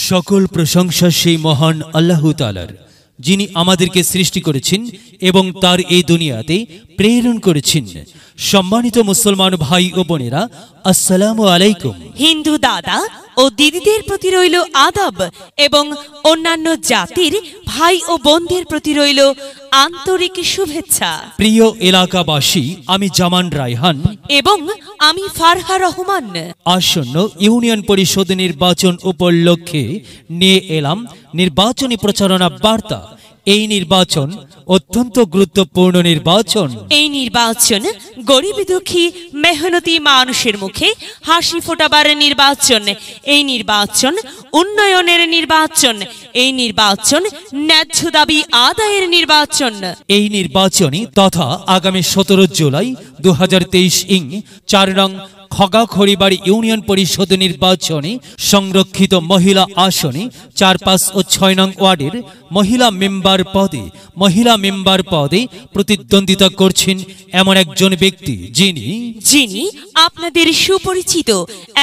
সকল প্রশংসা সেই মহান আল্লাহ তাআলার, যিনি আমাদেরকে সৃষ্টি করেছেন এবং তার এই দুনিয়াতে প্রেরণ করেছেন। সম্মানিত মুসলমান ভাই ও বোনেরা, আসসালামু আলাইকুম। হিন্দু দাদা ও দিদিদের প্রতি রইল আদব এবং অন্যান্য জাতির ভাই ও বোনদের প্রতি রইল আন্তরিক শুভেচ্ছা। প্রিয় এলাকাবাসী, আমি জামান রায়হান এবং আমি ফারহা রহমান। আসন্ন ইউনিয়ন পরিষদ নির্বাচন উপলক্ষে নিয়ে এলাম নির্বাচনী প্রচারণা বার্তা। এই নির্বাচন অত্যন্ত গুরুত্বপূর্ণ নির্বাচন। এই নির্বাচন গরিব দুঃখী মেহনতি মানুষের মুখে হাসি ফোটাবার নির্বাচন। এই নির্বাচন উন্নয়নের নির্বাচন। এই নির্বাচন ন্যায্য দাবি আদায়ের নির্বাচন। এই নির্বাচনী তথা আগামী 17 জুলাই 2023 ইং 4 নং খগাখড়িবাড়ি ইউনিয়ন পরিষদ নির্বাচনে সংরক্ষিত মহিলা আসনে 4, 5 ও 6 নং ওয়ার্ডের মহিলা মেম্বার পদে প্রতিদ্বন্দ্বিতা করছেন এমন একজন ব্যক্তি, যিনি আপনাদের সুপরিচিত,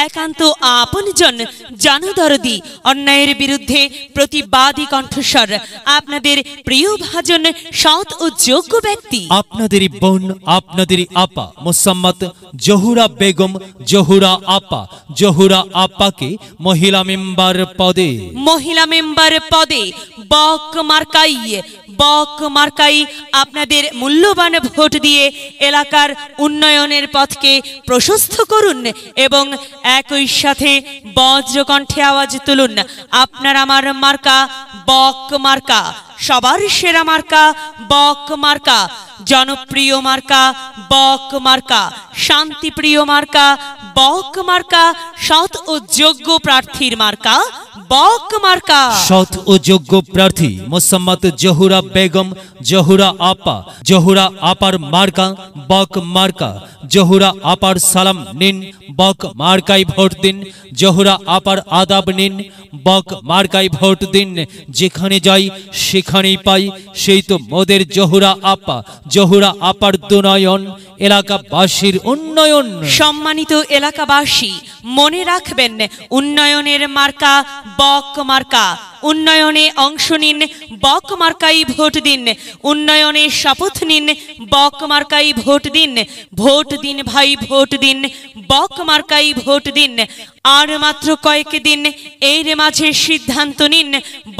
একান্ত আপনজন, জনদরদি, অন্যায়ের বিরুদ্ধে প্রতিবাদী কণ্ঠস্বর, আপনাদের প্রিয় ভাজন, সৎ ও যোগ্য ব্যক্তি, আপনাদেরই বোন, আপনাদেরই আপা মোসাম্মত জহুরা বেগম, জহুরা আপাকে মহিলা মেম্বার পদে বক মার্কাই আপনাদের মূল্যবান ভোট দিয়ে এলাকার উন্নয়নের পথকে প্রশস্ত করুন এবং একই সাথে বজ্রকণ্ঠে আওয়াজ তুলুন, আপনার আমার মার্কা বক মার্কা, সবার সেরা মার্কা বক মার্কা, জনপ্রিয় মার্কা বক মার্কা, শান্তিপ্রিয় মার্কা বক মার্কা, সৎ ও যোগ্য প্রার্থীর মার্কা বক মার্কা। সৎ ও যোগ্য প্রার্থী মোসাম্মত জহুরা বেগম, জহুরা আপার মার্কা বক মার্কা। জহুরা আপার সালাম নিন, বক মার্কায় ভোট দিন। জহুরা আপার আদাব নিন, বক মার্কায় ভোট দিন। যেখানে যাই সেখানেই পাই সেই তো মোদের জহুরা আপার দুনয়ন, এলাকাবাসীর উন্নয়ন। সম্মানিত এলাকাবাসী, মনে রাখবেন, উন্নয়নের মার্কা বক মার্কা। উন্নয়নে অংশ নিন, বক মার্কাই ভোট দিন। উন্নয়নে শপথ নিন, বক মার্কাই ভোট দিন। ভোট দিন ভাই, ভোট দিন, বক মার্কাই ভোট দিন। আর মাত্র কয়েক দিন, এর মাঝে সিদ্ধান্ত নিন,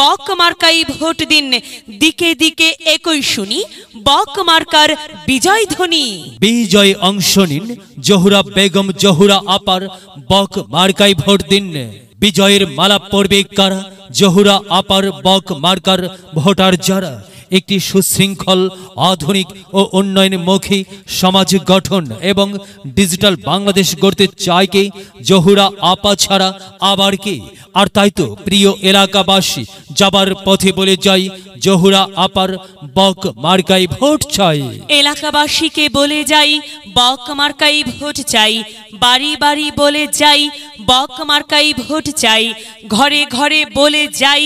বক মার্কাই ভোট দিন। দিকে দিকে একই শুনি বক মার্কার বিজয় ধ্বনি। বিজয় অংশ নিন, জহুরা বেগম, জহুরা আপার বক মার্কাই ভোট দিন। বিজয়ের মালা পড়বে কারা? জহুরা আপার বক মার্কার ভোটার যারা একটি সুশৃঙ্খল, আধুনিক ও উন্নয়নমুখী সমাজ গঠন এবং ডিজিটাল বাংলাদেশ গড়তে চায় কে? জহুরা আপা ছাড়া আবার কে? আর তাই তো প্রিয় এলাকাবাসী, যাবার পথে বলে যাই, জহুরা আপার বক মার্কাই ভোট চাই। এলাকাবাসীকে বলে যাই, বক মার্কাই ভোট চাই। বাড়ি বাড়ি বলে যাই, বক মার্কাই ভোট চাই। ঘরে ঘরে বলে যাই,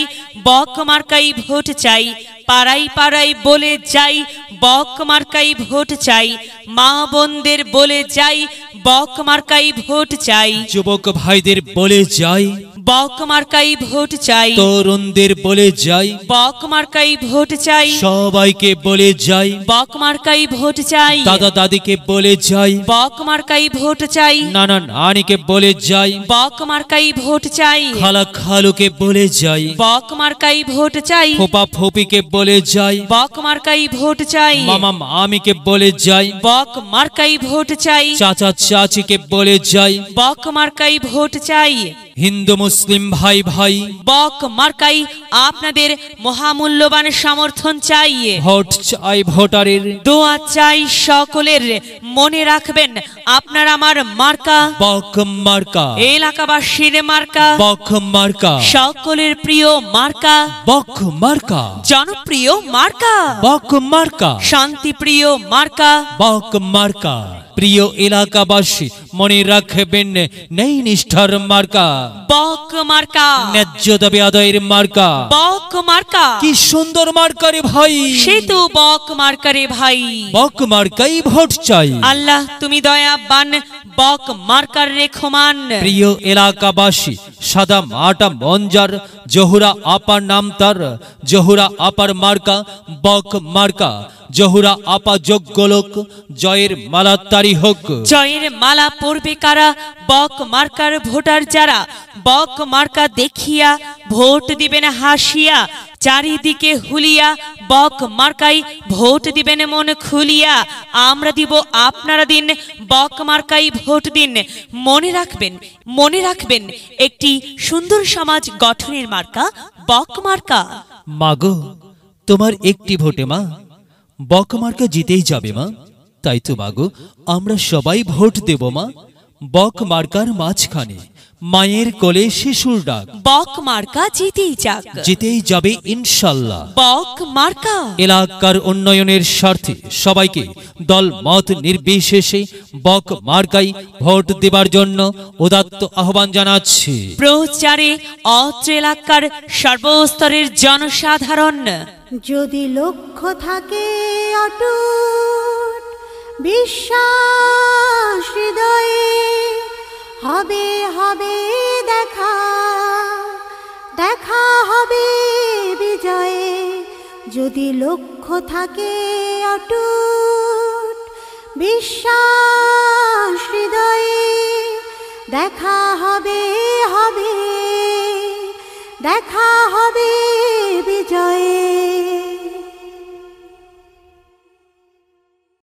বক মার্কাই ভোট চাই। পাড়ায় পাড়ায় বলে যাই, বক মার্কাই ভোট চাই। মা বোনদের বলে যাই, বক মার্কাই ভোট চাই। যুবক ভাইদের বলে যাই, বক মার্কাই ভোট চাই। তরুণদের বলে যাই, বক মার্কাই ভোট চাই। সবাইকে বলে যাই, বক মার্কাই ভোট চাই। দাদা দাদিকে বলে যাই, বক মার্কাই ভোট চাই। নানা নানিকে বলে যাই, বক মার্কাই ভোট চাই। খালা খালুকে বলে যাই, বক মার্কাই ভোট চাই। ফোপা ফোপিকে বলে যাই, বক মার্কাই ভোট চাই। মামা মামিকে বলে যাই, বক মার্কাই ভোট চাই। চাচা চাচিকে বলে যাই, বক মার্কাই ভোট চাই। হিন্দু মুসলিম ভাই ভাই, বক মার্কাই আপনাদের মহামূল্যবান সমর্থন চাই। ভোট চাই ভোটারের, দোয়া চাই সকলের। মনে রাখবেন, আপনার আমার মার্কা বক মার্কা। এলাকাবাসীর মার্কা বক মার্কা। সকলের প্রিয় মার্কা বক মার্কা। জনপ্রিয় মার্কা বক মার্কা। শান্তিপ্রিয় মার্কা বক মার্কা। প্রিয় এলাকাবাসী, মনে রাখবেন, নেই নিষ্ঠার মার্কা বক মার্কা। ন্যায্য দাবি আদায়ের মার্কা বক মার্কা। কি সুন্দর মার্কা রে ভাই, সে তো বক মার্কা রে ভাই। বক মার্কাই ভোট চাই। আল্লাহ তুমি দয়াবান, বক মার্কার রেখমান। প্রিয় এলাকাবাসী, সাদা মাটা মঞ্জার, জহুরা আপার নাম তার, জহুরা আপার মার্কা বক মার্কা, জহুরা আপা যোগ্য লোক, জয়ের মালা তারি হোক। জয়ের মালা পরবে কারা? বক মার্কার ভোটার যারা। বক মার্কা দেখিয়া ভোট দিবেন হাসিয়া, চারিদিকে হুলিয়া বক মার্কাই ভোট দিবেন মন খুলিয়া। আমরা দিব, আপনারা দিন, বক মার্কাই ভোট দিন। মনে রাখবেন একটি সুন্দর সমাজ গঠনের মার্কা বক মার্কা। মাগো, তোমার একটি ভোটে মা বক মার্কা জিতেই যাবে মা। তাই তো মাগো, আমরা সবাই ভোট দেব মা। বক মার্কার মাঝখানে মায়ের কোলে শিশুর ডাক, বক মার্কা জিতেই যাক, জিতেই যাবে ইনশাল্লাহ। বক মার্কা। এলাকার উন্নয়নের স্বার্থে সবাইকে দল মত নির্বিশেষে বক মার্কাই ভোট দেবার জন্য উদাত্ত আহ্বান জানাচ্ছি। প্রচারে অত্র এলাকার সর্বস্তরের জনসাধারণ। যদি লক্ষ্য থাকে অটুট বিশ্বাস হৃদয়ে, হবে হবে দেখা, দেখা হবে বিজয়ে। যদি লক্ষ্য থাকে অটুট বিশ্বাস হৃদয়ে, দেখা হবে হবে, দেখা হবে বিজয়ে।